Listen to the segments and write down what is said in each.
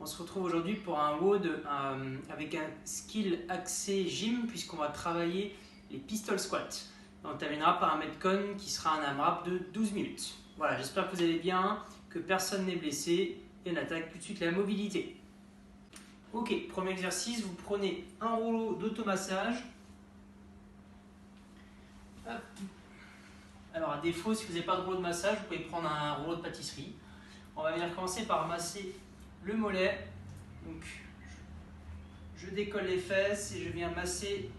On se retrouve aujourd'hui pour un WOD avec un skill axé gym puisqu'on va travailler les pistol squats. On terminera par un metcon qui sera un AMRAP de 12 minutes. Voilà, j'espère que vous allez bien, que personne n'est blessé et on attaque tout de suite la mobilité. Ok, premier exercice, vous prenez un rouleau d'automassage. Alors à défaut, si vous n'avez pas de rouleau de massage, vous pouvez prendre un rouleau de pâtisserie. On va venir commencer par masser le mollet. Donc, je décolle les fesses et je viens masser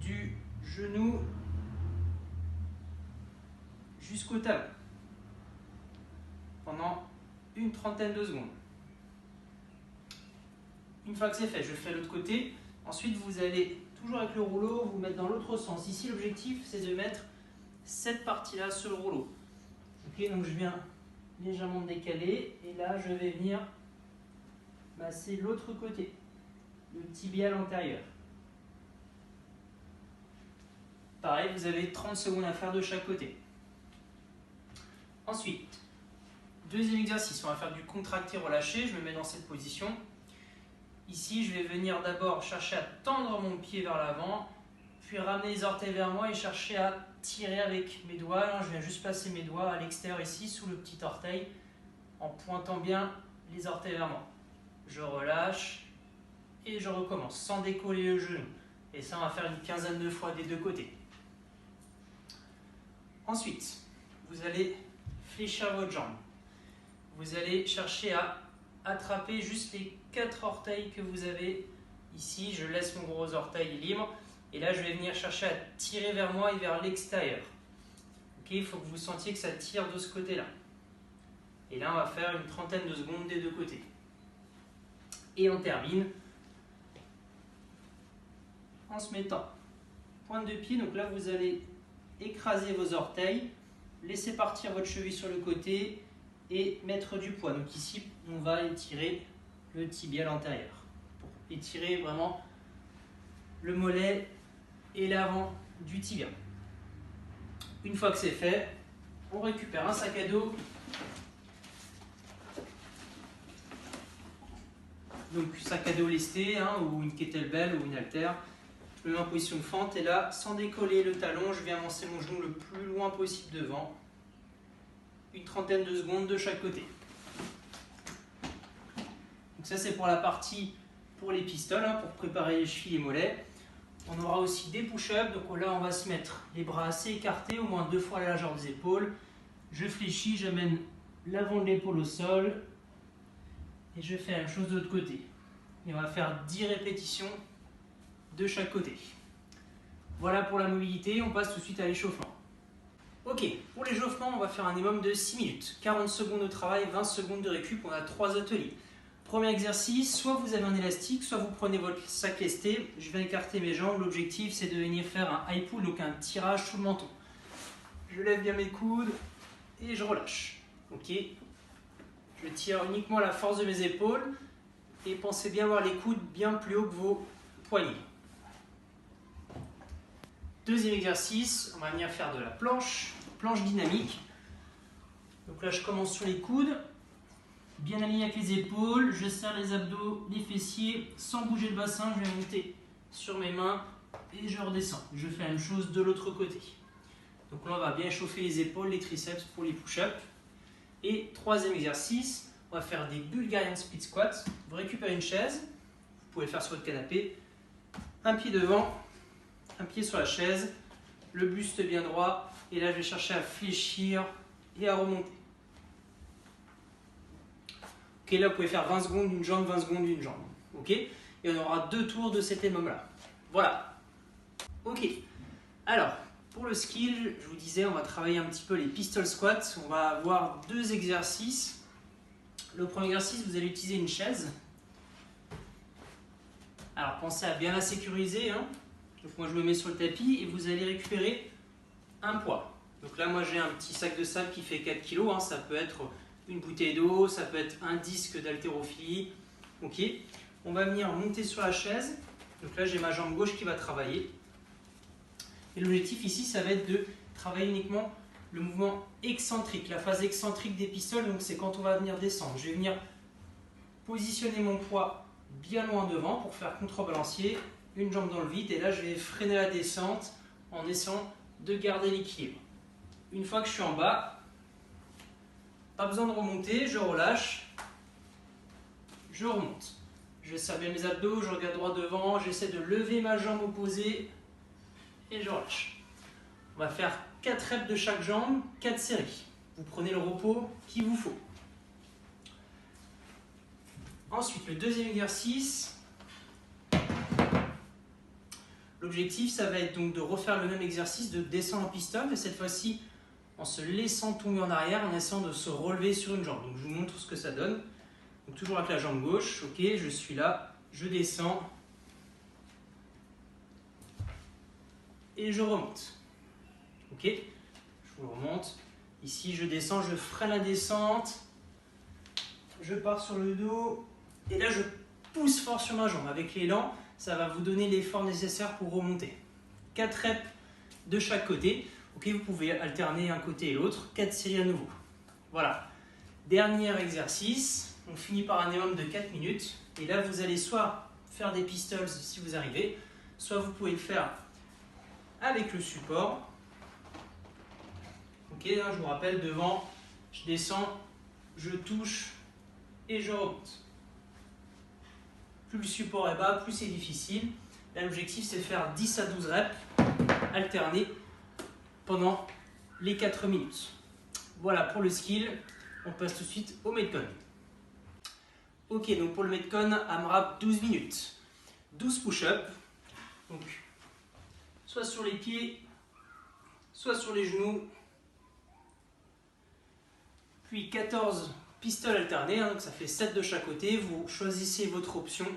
du genou jusqu'au talon pendant une trentaine de secondes. Une fois que c'est fait, je fais l'autre côté. Ensuite, vous allez toujours avec le rouleau vous mettre dans l'autre sens. Ici, l'objectif, c'est de mettre cette partie-là sur le rouleau. Ok, donc je viens légèrement me décaler et là, je vais venir masser l'autre côté, le tibial antérieur. Pareil, vous avez 30 secondes à faire de chaque côté. Ensuite, deuxième exercice, on va faire du contracté-relâché. Je me mets dans cette position. Ici, je vais venir d'abord chercher à tendre mon pied vers l'avant, puis ramener les orteils vers moi et chercher à tirer avec mes doigts. Là, je viens juste passer mes doigts à l'extérieur ici, sous le petit orteil, en pointant bien les orteils vers moi. Je relâche et je recommence, sans décoller le genou. Et ça, on va faire une quinzaine de fois des deux côtés. Ensuite, vous allez fléchir votre jambe. Vous allez chercher à attraper juste les 4 orteils que vous avez ici. Je laisse mon gros orteil libre. Et là, je vais venir chercher à tirer vers moi et vers l'extérieur. Ok, il faut que vous sentiez que ça tire de ce côté-là. Et là, on va faire une trentaine de secondes des deux côtés. Et on termine en se mettant pointe de pied. Donc là, vous allez écraser vos orteils, laisser partir votre cheville sur le côté et mettre du poids. Donc ici, on va étirer le tibial antérieur pour étirer vraiment le mollet et l'avant du tibia. Une fois que c'est fait, on récupère un sac à dos. Donc sac à dos lesté ou une kettlebell ou une haltère. Je me mets en position de fente et là, sans décoller le talon, je viens avancer mon genou le plus loin possible devant. Une trentaine de secondes de chaque côté. Donc ça, c'est pour la partie pour les pistoles, pour préparer les chevilles et mollets. On aura aussi des push-ups. Donc là, on va se mettre les bras assez écartés, au moins 2 fois la largeur des épaules. Je fléchis, j'amène l'avant de l'épaule au sol. Et je fais la même chose de l'autre côté. Et on va faire 10 répétitions de chaque côté. Voilà pour la mobilité, on passe tout de suite à l'échauffement. Ok, pour l'échauffement, on va faire un minimum de 6 minutes. 40 secondes de travail, 20 secondes de récup, on a 3 ateliers. Premier exercice, soit vous avez un élastique, soit vous prenez votre sac lesté. Je vais écarter mes jambes, l'objectif c'est de venir faire un high pull, donc un tirage sous le menton. Je lève bien mes coudes et je relâche. Ok, je tire uniquement la force de mes épaules et pensez bien avoir les coudes bien plus haut que vos poignets. Deuxième exercice, on va venir faire de la planche dynamique. Donc là, je commence sur les coudes, bien aligné avec les épaules, je serre les abdos, les fessiers, sans bouger le bassin, je vais monter sur mes mains et je redescends. Je fais la même chose de l'autre côté. Donc là, on va bien chauffer les épaules, les triceps pour les push-ups. Et troisième exercice, on va faire des Bulgarian split squats. Vous récupérez une chaise, vous pouvez le faire sur votre canapé, un pied devant, un pied sur la chaise, le buste bien droit, et là je vais chercher à fléchir et à remonter. Ok, là vous pouvez faire 20 secondes d'une jambe, 20 secondes d'une jambe. Ok, et on aura 2 tours de cet énorme-là. Voilà. Ok, alors pour le skill, je vous disais, on va travailler un petit peu les pistol squats. On va avoir 2 exercices. Le premier exercice, vous allez utiliser une chaise. Alors pensez à bien la sécuriser. Donc moi je me mets sur le tapis et vous allez récupérer un poids. Donc là moi j'ai un petit sac de sable qui fait 4 kg, ça peut être une bouteille d'eau, ça peut être un disque d'haltérophilie. Ok, on va venir monter sur la chaise. Donc là j'ai ma jambe gauche qui va travailler. Et l'objectif ici ça va être de travailler uniquement le mouvement excentrique, la phase excentrique des pistoles. Donc c'est quand on va venir descendre. Je vais venir positionner mon poids bien loin devant pour faire contrebalancier, une jambe dans le vide, et là je vais freiner la descente en essayant de garder l'équilibre. Une fois que je suis en bas, pas besoin de remonter, je relâche, je remonte. Je serre bien mes abdos, je regarde droit devant, j'essaie de lever ma jambe opposée et je relâche. On va faire 4 reps de chaque jambe, 4 séries. Vous prenez le repos qu'il vous faut. Ensuite, le deuxième exercice, l'objectif, ça va être donc de refaire le même exercice, de descendre en piston, mais cette fois-ci en se laissant tomber en arrière, en essayant de se relever sur une jambe. Donc je vous montre ce que ça donne. Donc toujours avec la jambe gauche, ok, je suis là, je descends et je remonte. Ok, je vous remonte. Ici, je descends, je freine la descente, je pars sur le dos et là je pousse fort sur ma jambe. Avec l'élan, ça va vous donner l'effort nécessaire pour remonter. 4 reps de chaque côté. Ok, vous pouvez alterner un côté et l'autre. 4 séries à nouveau. Voilà. Dernier exercice. On finit par un minimum de 4 minutes. Et là, vous allez soit faire des pistols si vous arrivez, soit vous pouvez le faire avec le support. Ok, là, je vous rappelle, devant, je descends, je touche et je remonte. Plus le support est bas, plus c'est difficile. Là, l'objectif, c'est de faire 10 à 12 reps alternés pendant les 4 minutes. Voilà pour le skill. On passe tout de suite au Metcon. Ok, donc pour le Metcon, AMRAP 12 minutes. 12 push-ups. Donc, soit sur les pieds, soit sur les genoux. Puis 14 pistoles alternés, donc ça fait 7 de chaque côté. Vous choisissez votre option.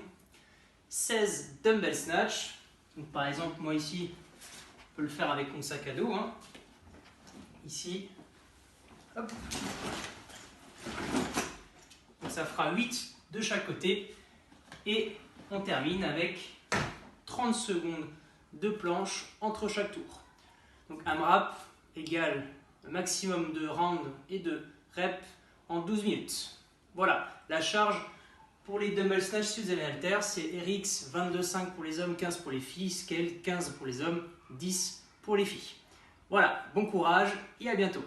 16 dumbbell snatch. Donc par exemple, moi ici, je peux le faire avec mon sac à dos. Ici. Hop. Donc ça fera 8 de chaque côté. Et on termine avec 30 secondes de planche entre chaque tour. Donc AMRAP égale le maximum de rounds et de reps en 12 minutes. Voilà, la charge pour les dumbbell snatch si vous avez un haltère, c'est RX 22,5 pour les hommes, 15 pour les filles, scale 15 pour les hommes, 10 pour les filles. Voilà, bon courage et à bientôt.